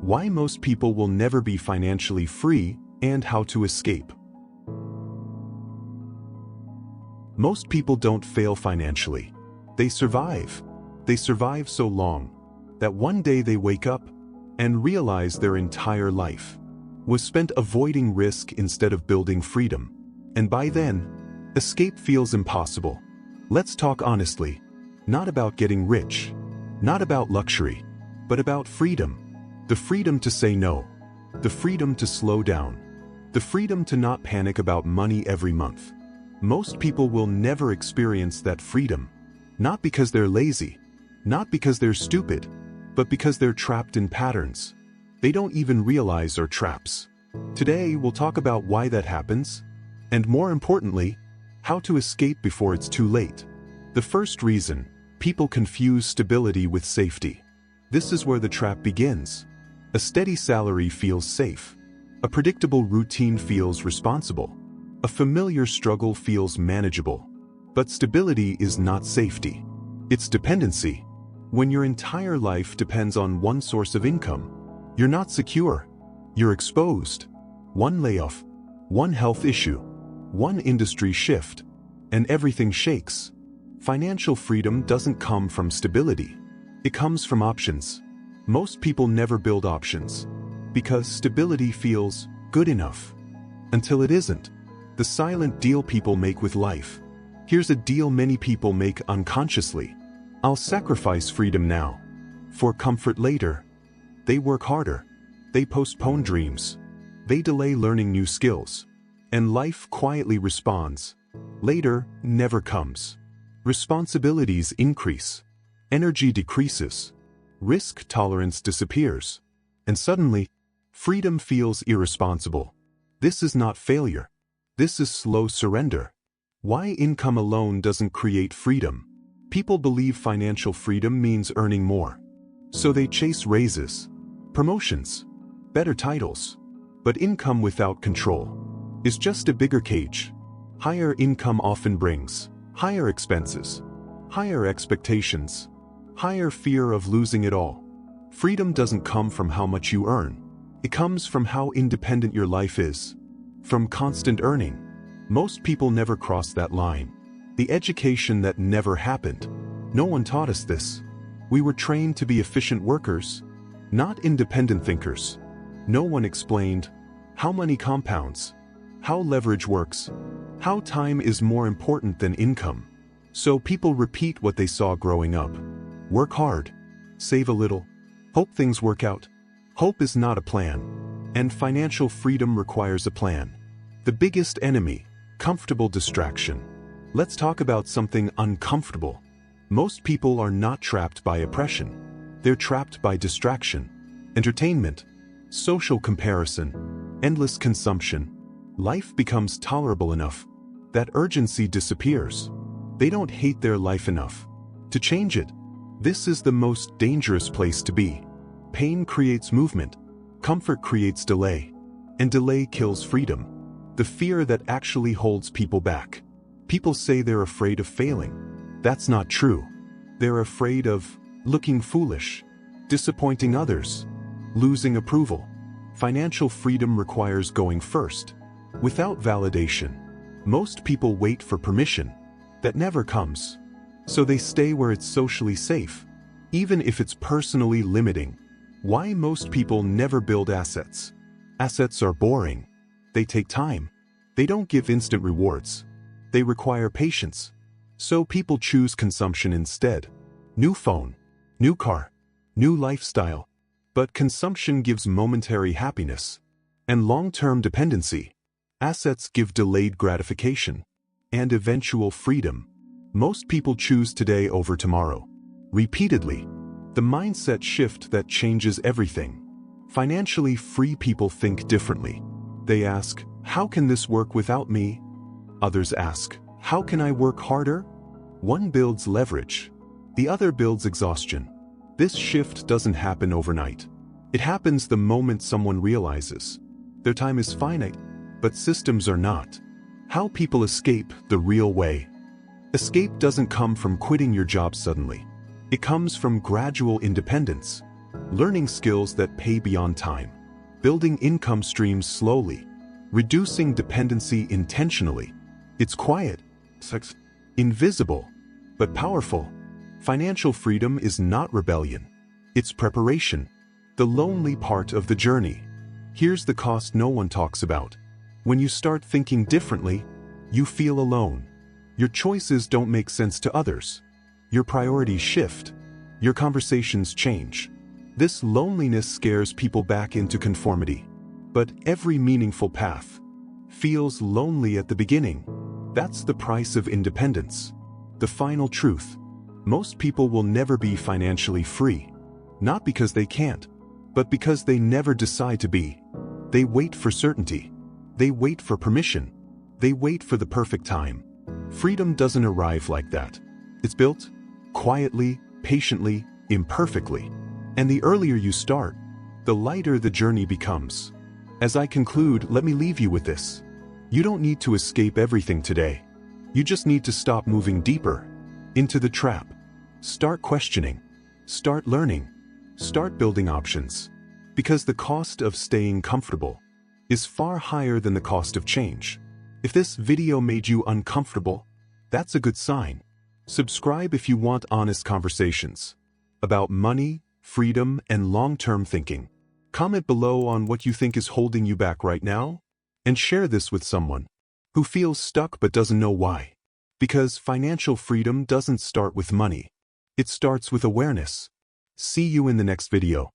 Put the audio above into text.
Why most people will never be financially free, and how to escape. Most people don't fail financially. They survive. They survive so long that one day they wake up and realize their entire life was spent avoiding risk instead of building freedom. And by then, escape feels impossible. Let's talk honestly. Not about getting rich, not about luxury, but about freedom. The freedom to say no, the freedom to slow down, the freedom to not panic about money every month. Most people will never experience that freedom, not because they're lazy, not because they're stupid, but because they're trapped in patterns they don't even realize are traps. Today, we'll talk about why that happens, and more importantly, how to escape before it's too late. The first reason, people confuse stability with safety. This is where the trap begins. A steady salary feels safe. A predictable routine feels responsible. A familiar struggle feels manageable. But stability is not safety. It's dependency. When your entire life depends on one source of income, you're not secure. You're exposed. One layoff, one health issue, one industry shift, and everything shakes. Financial freedom doesn't come from stability. It comes from options. Most people never build options because stability feels good enough until it isn't. The silent deal people make with life. Here's a deal many people make unconsciously. I'll sacrifice freedom now for comfort later. They work harder. They postpone dreams. They delay learning new skills. And life quietly responds. Later never comes. Responsibilities increase. Energy decreases. Risk tolerance disappears. And suddenly, freedom feels irresponsible. This is not failure. This is slow surrender. Why income alone doesn't create freedom? People believe financial freedom means earning more. So they chase raises, promotions, better titles. But income without control is just a bigger cage. Higher income often brings higher expenses, higher expectations, higher fear of losing it all. Freedom doesn't come from how much you earn. It comes from how independent your life is. From constant earning. Most people never cross that line. The education that never happened. No one taught us this. We were trained to be efficient workers, not independent thinkers. No one explained how money compounds, how leverage works, how time is more important than income. So people repeat what they saw growing up. Work hard, save a little, hope things work out. Hope is not a plan, and financial freedom requires a plan. The biggest enemy, comfortable distraction. Let's talk about something uncomfortable. Most people are not trapped by oppression. They're trapped by distraction, entertainment, social comparison, endless consumption. Life becomes tolerable enough that urgency disappears. They don't hate their life enough to change it. This is the most dangerous place to be. Pain creates movement, comfort creates delay, and delay kills freedom. The fear that actually holds people back. People say they're afraid of failing. That's not true. They're afraid of looking foolish, disappointing others, losing approval. Financial freedom requires going first. Without validation, most people wait for permission. That never comes. So they stay where it's socially safe, even if it's personally limiting. Why most people never build assets? Assets are boring. They take time. They don't give instant rewards. They require patience. So people choose consumption instead. New phone, new car, new lifestyle. But consumption gives momentary happiness and long-term dependency. Assets give delayed gratification and eventual freedom. Most people choose today over tomorrow. Repeatedly. The mindset shift that changes everything. Financially free people think differently. They ask, how can this work without me? Others ask, how can I work harder? One builds leverage. The other builds exhaustion. This shift doesn't happen overnight. It happens the moment someone realizes their time is finite, but systems are not. How people escape the real way. Escape doesn't come from quitting your job suddenly. It comes from gradual independence. learning skills that pay beyond time, building income streams slowly, reducing dependency intentionally. It's quiet, invisible, but powerful. Financial freedom is not rebellion. It's preparation, the lonely part of the journey. Here's the cost no one talks about. When you start thinking differently, you feel alone. Your choices don't make sense to others. Your priorities shift. Your conversations change. This loneliness scares people back into conformity. But every meaningful path feels lonely at the beginning. That's the price of independence. The final truth: most people will never be financially free. Not because they can't, but because they never decide to be. They wait for certainty. They wait for permission. They wait for the perfect time. Freedom doesn't arrive like that. It's built quietly, patiently, imperfectly. And the earlier you start, the lighter the journey becomes. As I conclude, let me leave you with this. You don't need to escape everything today. You just need to stop moving deeper into the trap. Start questioning. Start learning. Start building options. Because the cost of staying comfortable is far higher than the cost of change. If this video made you uncomfortable, that's a good sign. Subscribe if you want honest conversations about money, freedom, and long-term thinking. Comment below on what you think is holding you back right now, and share this with someone who feels stuck but doesn't know why. Because financial freedom doesn't start with money. It starts with awareness. See you in the next video.